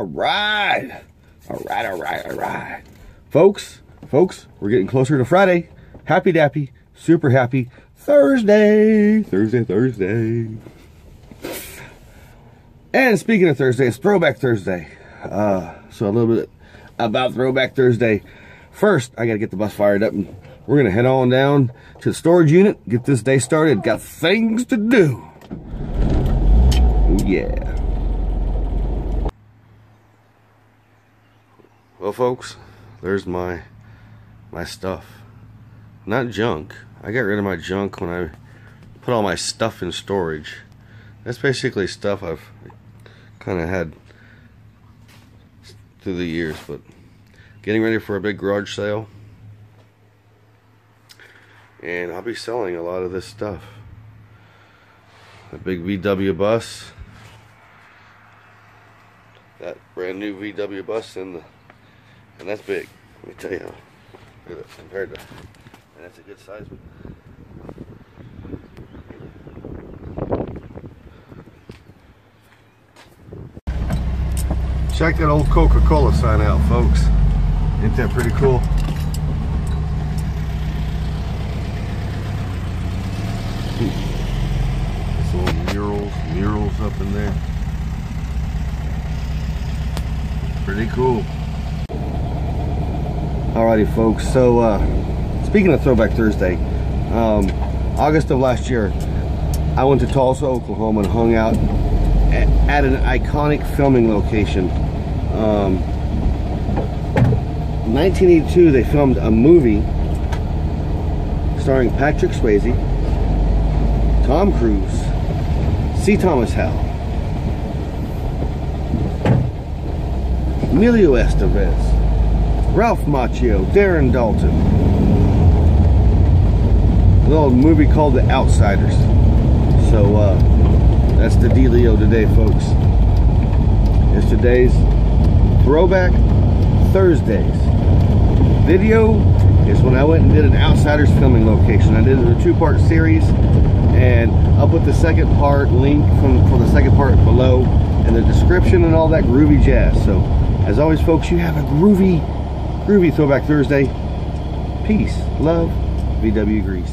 right. All right. Folks, we're getting closer to Friday. Happy dappy, super happy. Thursday. And speaking of Thursday, it's Throwback Thursday. So a little bit about Throwback Thursday. First, I gotta get the bus fired up and we're gonna head on down to the storage unit, get this day started. Got things to do. Yeah. Well, folks, there's my stuff. Not junk. I got rid of my junk when I put all my stuff in storage. That's basically stuff I've kind of had through the years, but getting ready for a big garage sale. And I'll be selling a lot of this stuff. A big VW bus. That brand new VW bus and that's big. Let me tell you, look at it compared to, and that's a good size one. Check that old Coca-Cola sign out, folks. Ain't that pretty cool? There's little murals up in there. Pretty cool. Alrighty, folks. So, speaking of Throwback Thursday, August of last year, I went to Tulsa, Oklahoma, and hung out at an iconic filming location. 1982, they filmed a movie starring Patrick Swayze, Tom Cruise, C. Thomas Howell, Emilio Estevez, Ralph Macchio, Darren Dalton. A little movie called The Outsiders. So that's the dealio today, folks. It's today's Throwback Thursdays. Video is when I went and did an Outsiders filming location. I did it in a 2-part series, and I'll put the second part link for the second part below in the description and all that groovy jazz. So as always, folks, you have a groovy Throwback Thursday. Peace, love, VW Grease.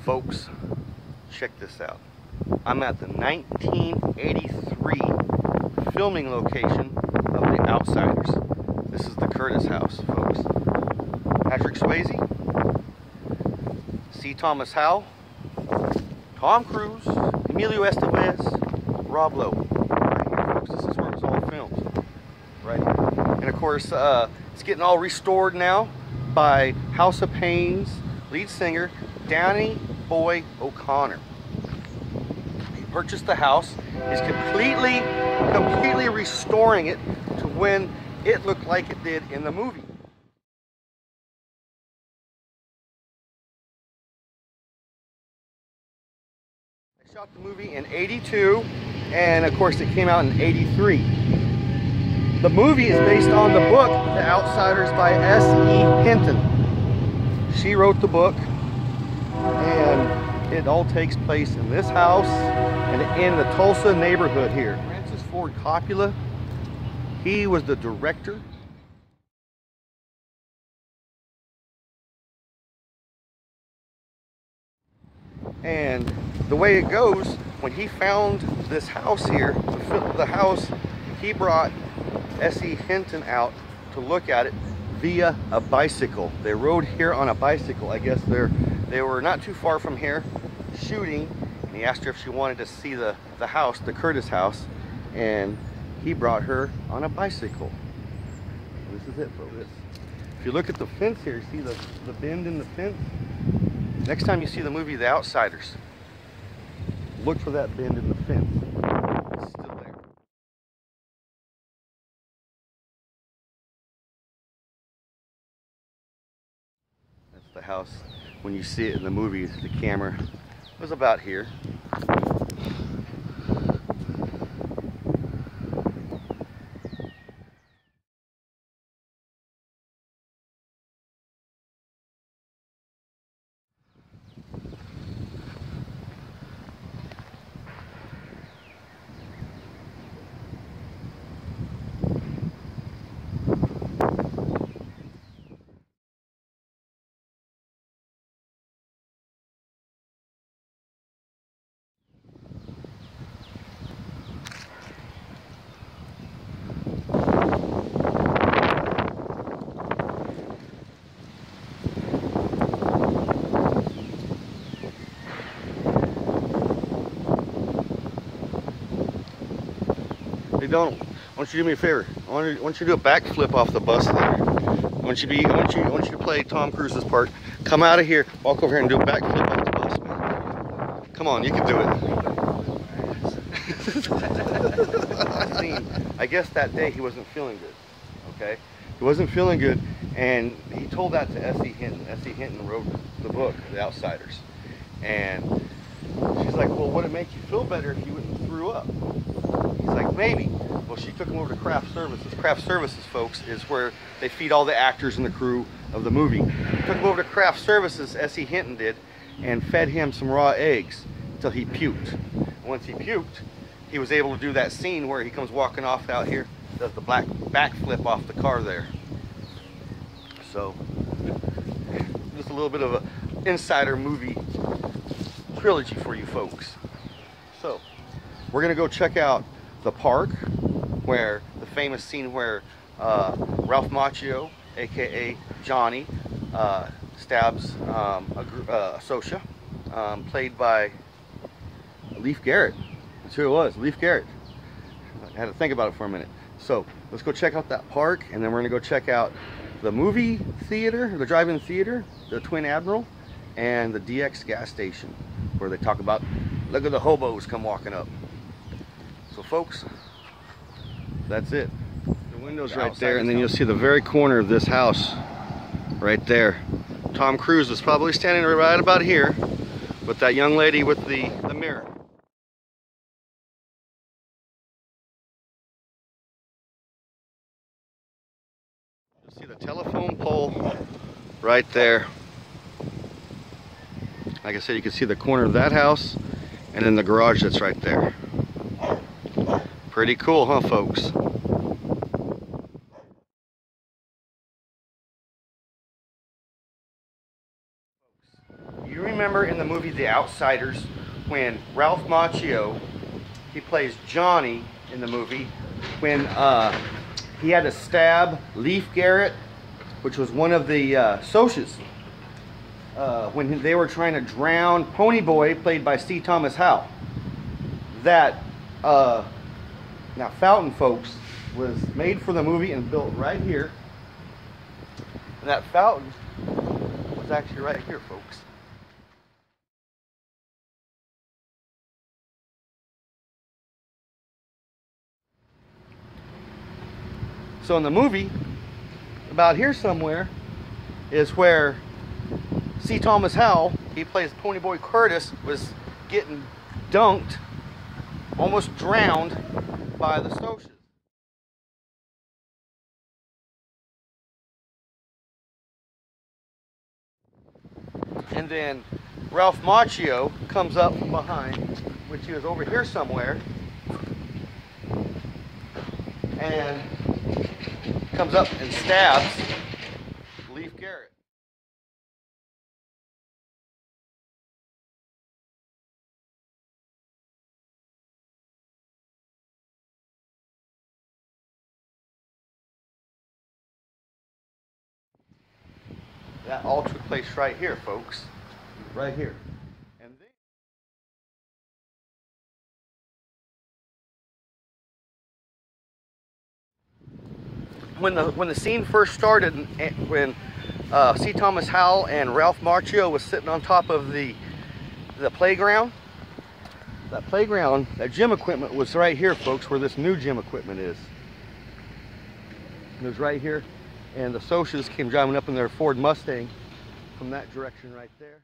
Folks, check this out. I'm at the 1983 filming location of The Outsiders. This is the Curtis house, folks. Patrick Swayze, C. Thomas Howell, Tom Cruise, Emilio Estevez, Rob Lowe. Right here, folks. This is where it was all filmed. Right here. And of course, it's getting all restored now by House of Pain's lead singer, Danny Boy O'Connor. He purchased the house. He's completely restoring it to when it looked like it did in the movie. I shot the movie in '82, and of course it came out in '83. The movie is based on the book The Outsiders by S.E. Hinton. She wrote the book, and it all takes place in this house and in the Tulsa neighborhood here. Francis Ford Coppola, he was the director. And the way it goes, when he found this house here, the house, he brought S.E. Hinton out to look at it via a bicycle. They rode here on a bicycle. I guess they were not too far from here shooting, and he asked her if she wanted to see the house, the Curtis house, and he brought her on a bicycle. And this is it, folks. If you look at the fence here, see the bend in the fence? Next time you see the movie The Outsiders, look for that bend in the fence. It's still there. That's the house. When you see it in the movie, the camera was about here. Hey Donald, why don't you do me a favor? I want you to do a backflip off the bus there. I want you to play Tom Cruise's part. Come out of here, walk over here and do a backflip off the bus, man. Come on, you can do it. I guess that day he wasn't feeling good, okay? He wasn't feeling good, and he told that to S.E. Hinton. S.E. Hinton wrote the book, The Outsiders. And she's like, well, would it make you feel better if you went and threw up? He's like, maybe. Well, she took him over to Craft Services. Craft Services, folks, is where they feed all the actors and the crew of the movie. Took him over to Craft Services, S.E. Hinton did, and fed him some raw eggs until he puked. And once he puked, he was able to do that scene where he comes walking off out here, does the backflip off the car there. So, just a little bit of an insider movie trilogy for you folks. So, we're gonna go check out the park, where the famous scene where Ralph Macchio, aka Johnny, stabs Sosha, played by Leif Garrett. That's who it was, Leif Garrett. I had to think about it for a minute. So let's go check out that park, and then we're gonna go check out the movie theater, the drive-in theater, the Twin Admiral, and the DX gas station, where they talk about, look at the hobos come walking up. So folks, that's it. The window's right there, and then you'll see the very corner of this house right there. Tom Cruise is probably standing right about here with that young lady with the mirror. You'll see the telephone pole right there. Like I said, you can see the corner of that house and then the garage that's right there. Pretty cool, huh, folks? You remember in the movie The Outsiders when Ralph Macchio, he plays Johnny in the movie, when he had to stab Leif Garrett, which was one of the Soshas, when they were trying to drown Ponyboy, played by C. Thomas Howell. That fountain, folks, was made for the movie and built right here. And that fountain was actually right here, folks. So in the movie, about here somewhere, is where C. Thomas Howell, he plays Ponyboy Curtis, was getting dunked, almost drowned by the Soshas. And then Ralph Macchio comes up from behind, which he was over here somewhere, and comes up and stabs Leif Garrett. that all took place right here, folks. Right here. And then when the scene first started, when C. Thomas Howell and Ralph Macchio was sitting on top of the playground, that gym equipment was right here, folks, where this new gym equipment is. It was right here, and the Socs came driving up in their Ford Mustang from that direction right there.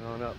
On up.